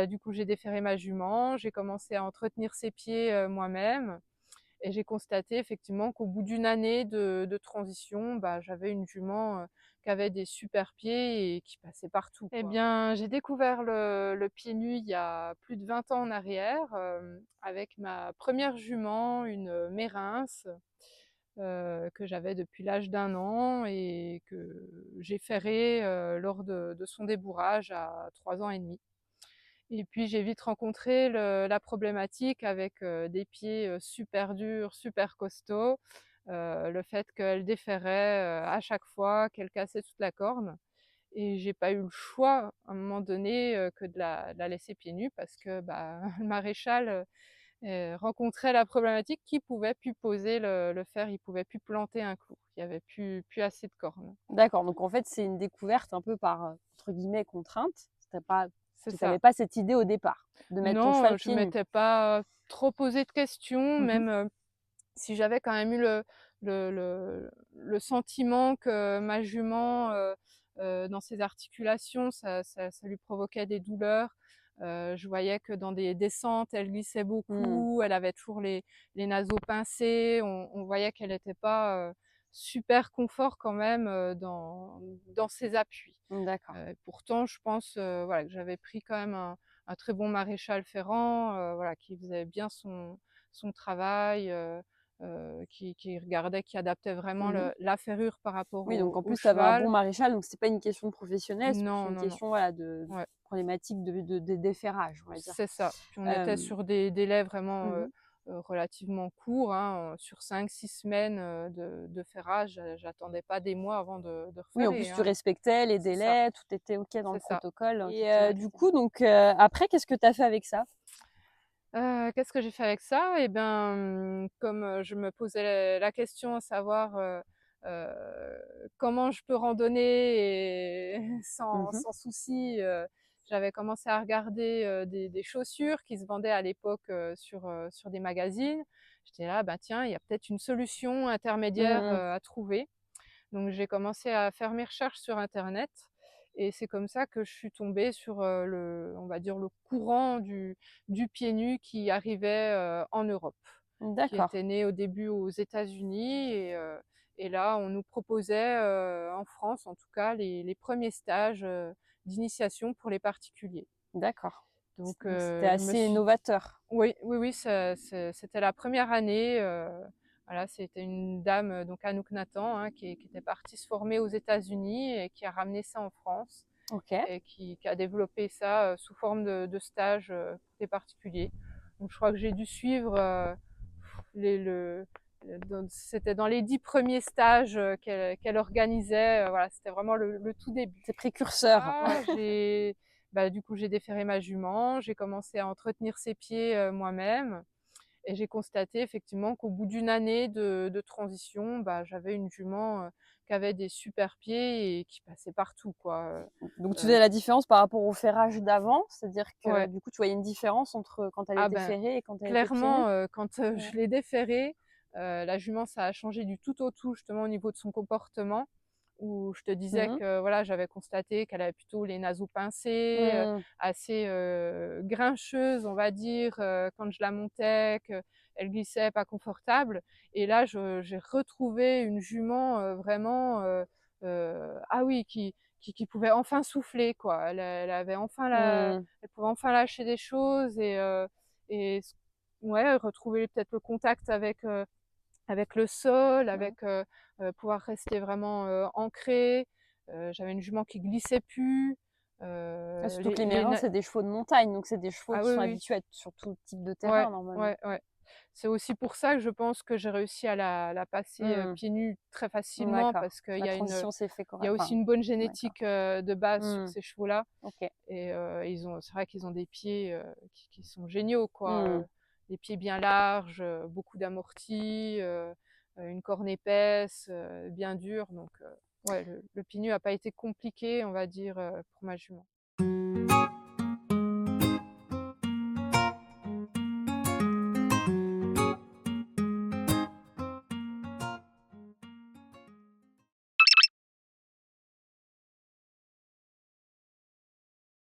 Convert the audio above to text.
du coup, j'ai déféré ma jument, j'ai commencé à entretenir ses pieds moi-même. Et j'ai constaté effectivement qu'au bout d'une année de transition, j'avais une jument qui avait des super pieds et qui passait partout, Eh bien, j'ai découvert le pied nu il y a plus de 20 ans en arrière, avec ma première jument, une Mérins, que j'avais depuis l'âge d'1 an et que j'ai ferrée lors de son débourrage à 3 ans et demi. Et puis j'ai vite rencontré la problématique avec des pieds super durs, super costauds, le fait qu'elle déferrait à chaque fois, qu'elle cassait toute la corne. Et j'ai pas eu le choix à un moment donné que de la laisser pieds nus parce que le maréchal rencontrait la problématique qu'il pouvait plus poser le fer, il pouvait plus planter un clou, il y avait plus assez de cornes. D'accord, donc en fait, c'est une découverte un peu par, entre guillemets, «contrainte». C'est Tu ça. n'avais pas cette idée au départ, de mettre ton Non, cheval je pieds nus? m'étais pas trop posé de questions, Mmh. même si j'avais quand même eu le sentiment que ma jument, dans ses articulations, ça lui provoquait des douleurs. Je voyais que dans des descentes, elle glissait Mmh. beaucoup, elle avait toujours les naseaux pincés. On voyait qu'elle était pas super confort quand même dans ses appuis. D'accord. Pourtant, je pense voilà, que j'avais pris quand même un très bon maréchal ferrant, voilà, qui faisait bien son travail, qui regardait, qui adaptait vraiment Mmh. la ferrure par rapport Oui, donc en au plus, tu avais un bon cheval. maréchal, donc c'est pas une question de professionnel, c'est plus Non, une non, non. question, voilà, de Ouais, problématique de déferrage, on va dire. c'est ça. Puis on était Hem, sur des délais vraiment mmh. relativement courts, hein, sur 5-6 semaines de ferrage. J'attendais pas des mois avant de Oui, en referrer, plus, tu hein. respectais les C'est ça, délais, tout était OK dans le c'est ça. protocole, et du Exactement. coup, donc après, qu'est-ce que tu as fait avec ça? Qu'est-ce que j'ai fait avec ça? Et ben, comme je me posais la question à savoir comment je peux randonner et Mmh. sans souci, j'avais commencé à regarder des chaussures qui se vendaient à l'époque sur des magazines. J'étais là: «Bah tiens, il y a peut-être une solution intermédiaire Mmh mh. à trouver». Donc j'ai commencé à faire mes recherches sur internet et c'est comme ça que je suis tombée sur on va dire le courant du pied nu qui arrivait en Europe, qui D'accord. était né au début aux États-Unis et là on nous proposait en France en tout cas les premiers stages d'initiation pour les particuliers. D'accord. Donc Donc c'était je me assez suis novateur. oui, oui, oui, c'était la première année, voilà, c'était une dame, donc Anouk Nathan, hein, qui était partie se former aux États-Unis et qui a ramené ça en France OK. et qui a développé ça, sous forme de stage, pour des particuliers. Donc je crois que j'ai dû suivre, les c'était dans les 10 premiers stages, qu'elle organisait, voilà, c'était vraiment le tout début. C'est précurseur, ouais. Ah, du coup, j'ai déféré ma jument, j'ai commencé à entretenir ses pieds moi-même et j'ai constaté effectivement qu'au bout d'une année de transition, j'avais une jument qui avait des super pieds et qui passait partout, quoi. Donc tu Euh, faisais la différence par rapport au ferrage d'avant? C'est-à-dire que ouais. du coup, tu voyais une différence entre quand elle Ah était ben, ferrée et quand elle était pieds nus? clairement, quand Ouais. je l'ai déférée, la jument, ça a changé du tout au tout, justement au niveau de son comportement. Où je te disais Mmh. que voilà, j'avais constaté qu'elle avait plutôt les naseaux pincés, Mmh. assez grincheuse, on va dire, quand je la montais, qu'elle glissait, pas confortable. Et là, j'ai retrouvé une jument vraiment, ah oui, qui pouvait enfin souffler, quoi. Elle avait enfin Mmh. elle pouvait enfin lâcher des choses et ouais, retrouver peut-être le contact avec le sol, Ouais. avec pouvoir rester vraiment ancré. J'avais une jument qui glissait plus. Ouais, surtout que les Les mérins, na c'est des chevaux de montagne, donc c'est des chevaux Ah qui oui, sont oui, habitués à être sur tout type de terrain ouais, normalement. ouais, ouais. C'est aussi pour ça que je pense que j'ai réussi à la passer Mmh. pieds nus très facilement D'accord. parce qu'il La transition s'est faite y a aussi enfin, une bonne d'accord. génétique de base sur Mmh. ces chevaux-là OK. et c'est vrai qu'ils ont des pieds qui sont géniaux, quoi. Mmh. Des pieds bien larges, beaucoup d'amortis, une corne épaisse, bien dure. Donc ouais, le pied nu a pas été compliqué, on va dire, pour ma jument.